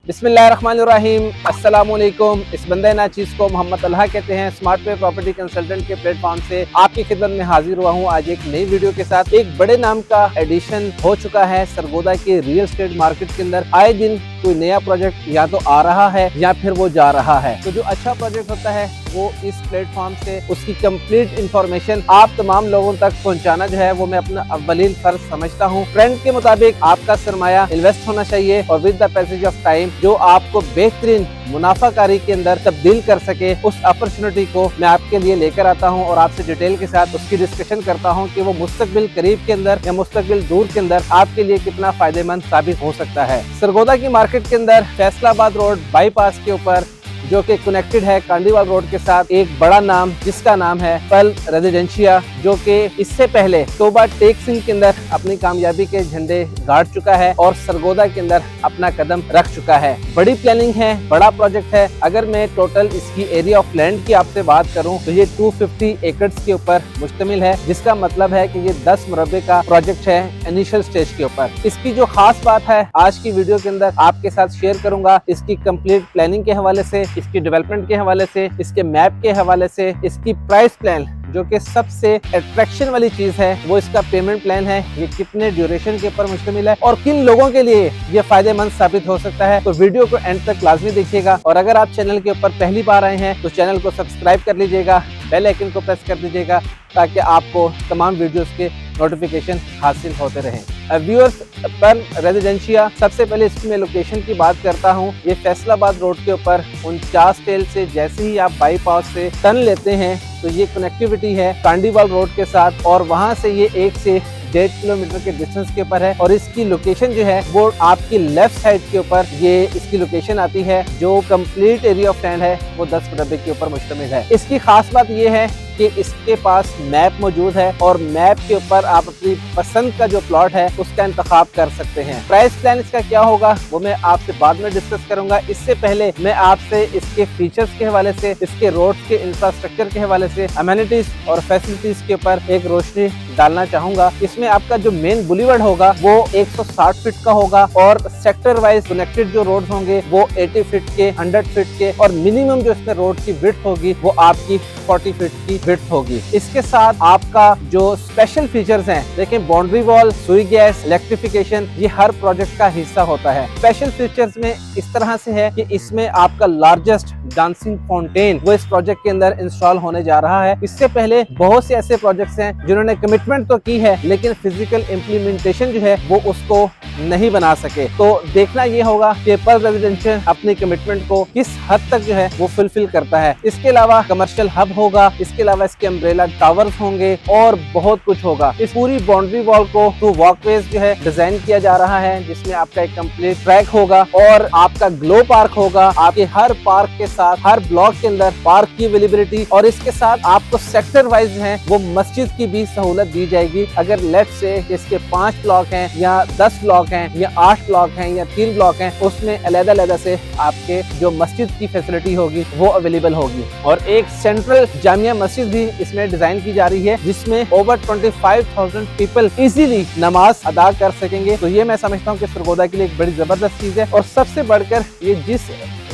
बिस्मिल्लाहिर्रहमानिर्रहीम, अस्सलामुअलैकुम। इस बंदे नाचीज़ को मोहम्मद अल्लाह कहते हैं। स्मार्ट पे प्रॉपर्टी कंसल्टेंट के प्लेटफॉर्म से आपकी खिदमत में हाजिर हुआ हूँ आज एक नई वीडियो के साथ। एक बड़े नाम का एडिशन हो चुका है सरगोदा के रियल एस्टेट मार्केट के अंदर। आए दिन कोई नया प्रोजेक्ट या तो आ रहा है या फिर वो जा रहा है। तो जो अच्छा प्रोजेक्ट होता है वो इस प्लेटफॉर्म से उसकी कंप्लीट इंफॉर्मेशन आप तमाम लोगों तक पहुंचाना जो है वो मैं अपना अव्वलीन फर्ज समझता हूं। ट्रेंड के मुताबिक आपका सरमाया इन्वेस्ट होना चाहिए और with the passage of time जो आपको बेहतरीन मुनाफाकारी के अंदर तब्दील कर सके, उस अपॉर्चुनिटी को मैं आपके लिए लेकर आता हूं और आपसे डिटेल के साथ उसकी डिस्कशन करता हूं कि वो मुस्तकबिल करीब के अंदर या मुस्तकबिल दूर के अंदर आपके लिए कितना फायदेमंद साबित हो सकता है। सरगोदा की मार्केट के अंदर फैसलाबाद रोड बाईपास के ऊपर जो कि कनेक्टेड है कांडीवाल रोड के साथ, एक बड़ा नाम जिसका नाम है पल रेजिडेंशिया, जो कि इससे पहले तोबा टेक सिंह के अंदर अपनी कामयाबी के झंडे गाड़ चुका है और सरगोदा के अंदर अपना कदम रख चुका है। बड़ी प्लानिंग है, बड़ा प्रोजेक्ट है। अगर मैं टोटल इसकी एरिया ऑफ लैंड की आपसे बात करूं तो ये 250 एकड़ के ऊपर मुश्तमिल है, जिसका मतलब है कि ये 10 मुरब्बे का प्रोजेक्ट है इनिशियल स्टेज के ऊपर। इसकी जो खास बात है आज की वीडियो के अंदर आपके साथ शेयर करूंगा, इसकी कंप्लीट प्लानिंग के हवाले से, इसकी डेवलपमेंट के हवाले से, इसके मैप के हवाले से, इसकी प्राइस प्लान जो कि सबसे अट्रैक्शन वाली चीज है वो इसका पेमेंट प्लान है, ये कितने ड्यूरेशन के ऊपर मुश्तमिल है और किन लोगों के लिए ये फायदेमंद साबित हो सकता है। तो वीडियो को एंड तक लाजमी देखिएगा और अगर आप चैनल के ऊपर पहली बार आए हैं तो चैनल को सब्सक्राइब कर लीजिएगा, बेल आइकन को प्रेस कर दीजिएगा ताकि आपको तमाम वीडियोस के नोटिफिकेशन हासिल होते रहें। व्यूअर्स, पर रेजिडेंशिया, सबसे पहले इसकी मैं लोकेशन की बात करता हूँ। ये फैसलाबाद रोड के ऊपर 49 टेल से जैसे ही आप बाईपास से टर्न लेते हैं तो ये कनेक्टिविटी है कांडीवाल रोड के साथ और वहाँ से ये 1 से 1.5 किलोमीटर के डिस्टेंस के ऊपर है और इसकी लोकेशन जो है वो आपकी लेफ्ट साइड के ऊपर ये इसकी लोकेशन आती है। जो कंप्लीट एरिया ऑफ लैंड है वो 10 मुरब्बे के ऊपर मुश्तमिल है। इसकी खास बात ये है कि इसके पास मैप मौजूद है और मैप के ऊपर आप अपनी पसंद का जो प्लॉट है उसका इंतखाब कर सकते हैं। प्राइस प्लान इसका क्या होगा वो मैं आपसे बाद में डिस्कस करूंगा। इससे पहले मैं आपसे इसके फीचर्स के हवाले से, इसके रोड्स के इंफ्रास्ट्रक्चर के हवाले से, अमेनिटीज और फैसिलिटीज के ऊपर एक रोशनी डालना चाहूंगा। इसमें आपका जो मेन बुलीवर्ड होगा वो 160 फीट का होगा और सेक्टर वाइज कनेक्टेड जो रोड होंगे वो 80 फीट के, 100 फीट के और मिनिमम जो इसमें रोड की विड्थ होगी वो आपकी 40 फीट की विड्थ होगी। इसके साथ आपका जो स्पेशल फीचर्स हैं, देखें बाउंड्री वॉल, सुई गैस, इलेक्ट्रिफिकेशन, ये हर प्रोजेक्ट का हिस्सा होता है। स्पेशल फीचर्स में इस तरह से है कि इसमें आपका लार्जेस्ट डांसिंग फाउंटेन वो इस प्रोजेक्ट के अंदर इंस्टॉल होने जा रहा है। इससे पहले बहुत से ऐसे प्रोजेक्ट्स हैं जिन्होंने कमिटमेंट तो की है लेकिन फिजिकल इम्प्लीमेंटेशन जो है वो उसको नहीं बना सके। तो देखना ये होगा कि पल रेजिडेंशियल अपनी कमिटमेंट को किस हद तक जो है वो फुलफिल करता है। इसके अलावा कमर्शियल हब होगा, इसके अलावा इसके अम्ब्रेला टावर्स होंगे और बहुत कुछ होगा। इस पूरी बाउंड्री वॉल को टू वॉकवेज जो है डिजाइन किया जा रहा है, जिसमें आपका एक कंप्लीट ट्रैक होगा और आपका ग्लो पार्क होगा। आपके हर पार्क के साथ हर ब्लॉक के अंदर पार्क की अवेलेबिलिटी और इसके साथ आपको सेक्टर वाइज है वो मस्जिद की भी सहूलत दी जाएगी। अगर लेफ्ट से इसके 5 ब्लॉक हैं या 10 ब्लॉक हैं या 8 ब्लॉक हैं या 3 ब्लॉक हैं, उसमें अलग-अलग से आपके जो मस्जिद की फैसिलिटी होगी वो अवेलेबल होगी। और एक सेंट्रल जामिया मस्जिद भी इसमें डिजाइन की जा रही है जिसमें ओवर 25,000 पीपल इजीली नमाज अदा कर सकेंगे। तो ये मैं समझता हूँ कि सरगोदा के लिए एक बड़ी जबरदस्त चीज है और सबसे बढ़कर ये जिस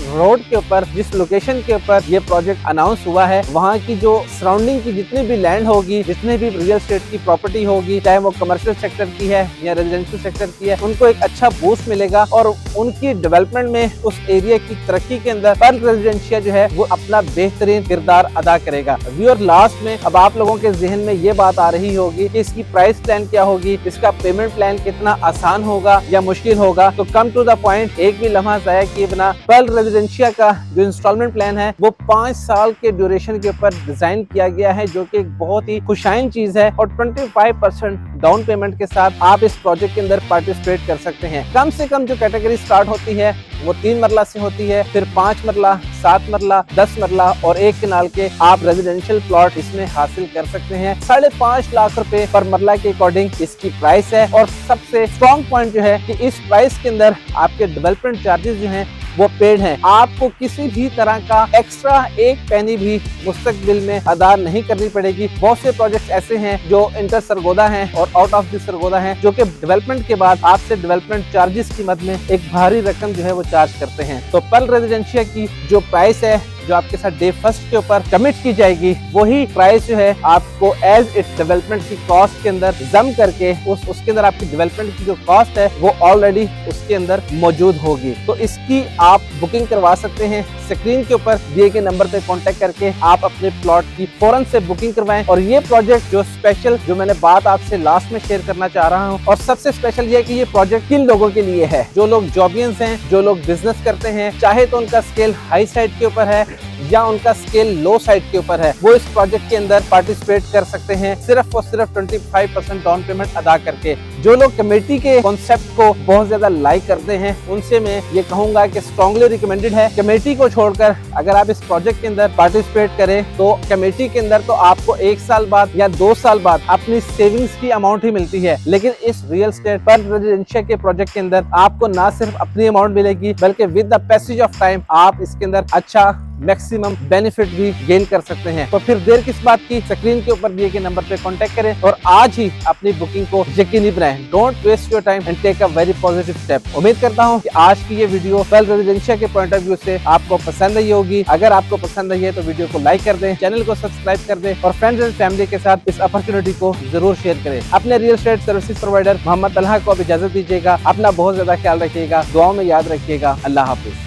रोड के ऊपर, जिस लोकेशन के ऊपर ये प्रोजेक्ट अनाउंस हुआ है, वहाँ की जो सराउंडिंग की जितनी भी लैंड होगी, जितने भी रियल एस्टेट की प्रॉपर्टी होगी, चाहे वो कमर्शियल सेक्टर की है या रेजिडेंशियल सेक्टर की है, उनको एक अच्छा बूस्ट मिलेगा और उनकी डेवलपमेंट में, उस एरिया की तरक्की के अंदर पल रेजिडेंशिया जो है वो अपना बेहतरीन किरदार अदा करेगा। व्यूअर, लास्ट में अब आप लोगों के जहन में ये बात आ रही होगी कि इसकी प्राइस प्लान क्या होगी, इसका पेमेंट प्लान कितना आसान होगा या मुश्किल होगा। तो कम टू द पॉइंट, एक भी लम्हा जाया किए बिना, पल रेजिडेंशिया का जो इंस्टॉलमेंट प्लान है वो 5 साल के ड्यूरेशन के ऊपर डिजाइन किया गया है, जो कि एक बहुत ही खुशाइन चीज है और 25% डाउन पेमेंट के साथ आप इस प्रोजेक्ट के अंदर पार्टिसिपेट कर सकते हैं। कम से कम जो कैटेगरी स्टार्ट होती है वो 3 मरला से होती है, फिर 5 मरला, 7 मरला, 10 मरला और 1 कनाल के आप रेजिडेंशियल प्लॉट इसमें हासिल कर सकते हैं। 5.5 लाख रुपए पर मरला के अकॉर्डिंग इसकी प्राइस है और सबसे स्ट्रॉन्ग पॉइंट जो है कि इस प्राइस के अंदर आपके डेवलपमेंट चार्जेस जो हैं वो पेड है। आपको किसी भी तरह का एक्स्ट्रा एक पैनी भी मुस्तकबिल में अदा नहीं करनी पड़ेगी। बहुत से प्रोजेक्ट ऐसे हैं जो इंटर सरगोदा हैं और आउट ऑफ द सरगोदा हैं, जो कि डेवलपमेंट के बाद आपसे डेवलपमेंट चार्जेस की मद में एक भारी रकम जो है वो चार्ज करते हैं। तो पर्ल रेजिडेंशिया की जो प्राइस है, जो आपके साथ डे फर्स्ट के ऊपर कमिट की जाएगी, वही प्राइस जो है आपको एज इट डेवलपमेंट की कॉस्ट के अंदर जम करके उसके अंदर आपकी डेवलपमेंट की जो कॉस्ट है वो ऑलरेडी उसके अंदर मौजूद होगी। तो इसकी आप बुकिंग करवा सकते हैं। स्क्रीन के ऊपर दिए गए नंबर पे कांटेक्ट करके आप अपने प्लॉट की फौरन से बुकिंग करवाएं। और ये प्रोजेक्ट जो स्पेशल जो मैंने बात आपसे लास्ट में शेयर करना चाह रहा हूँ, और सबसे स्पेशल ये है कि ये प्रोजेक्ट किन लोगों के लिए है, जो लोग जॉबियंस हैं, जो लोग बिजनेस करते हैं, चाहे तो उनका स्केल हाई साइड के ऊपर है या उनका स्केल लो साइड के ऊपर है, वो इस प्रोजेक्ट के अंदर पार्टिसिपेट कर सकते हैं सिर्फ और सिर्फ 25% डाउन पेमेंट अदा करके। जो लोग कमेटी के कॉन्सेप्ट को बहुत ज्यादा लाइक करते हैं, उनसे मैं ये कहूंगा कि स्ट्रांगली रिकमेंडेड है कमेटी को छोड़कर अगर आप इस प्रोजेक्ट के अंदर पार्टिसिपेट करें तो कमेटी के अंदर तो आपको 1 साल बाद या 2 साल बाद अपनी सेविंग्स की अमाउंट ही मिलती है। लेकिन इस रियल एस्टेट पर्ल रेजिडेंशिया के प्रोजेक्ट के अंदर आपको ना सिर्फ अपनी अमाउंट मिलेगी, बल्कि with the passage of time आप इसके अंदर अच्छा मैक्सिमम बेनिफिट भी गेन कर सकते हैं। तो फिर देर किस बात की, स्क्रीन के ऊपर दिए गए नंबर पे कांटेक्ट करें और आज ही अपनी बुकिंग को यकीनी बनाएं। Don't waste your time and take a very positive step. उम्मीद करता हूं कि आज की ये वीडियो पर्ल रेजिडेंशिया के पॉइंट ऑफ व्यू से आपको पसंद आई होगी। अगर आपको पसंद आई है तो वीडियो को लाइक कर दें, चैनल को सब्सक्राइब कर दें और फ्रेंड्स एंड फैमिली के साथ इस अपॉर्चुनिटी को जरूर शेयर करें। अपने real estate services provider Mohammad Talha को अब इजाजत दीजिएगा। अपना बहुत ज्यादा ख्याल रखिएगा, दुआओं में याद रखिएगा। अल्लाह हाफिज।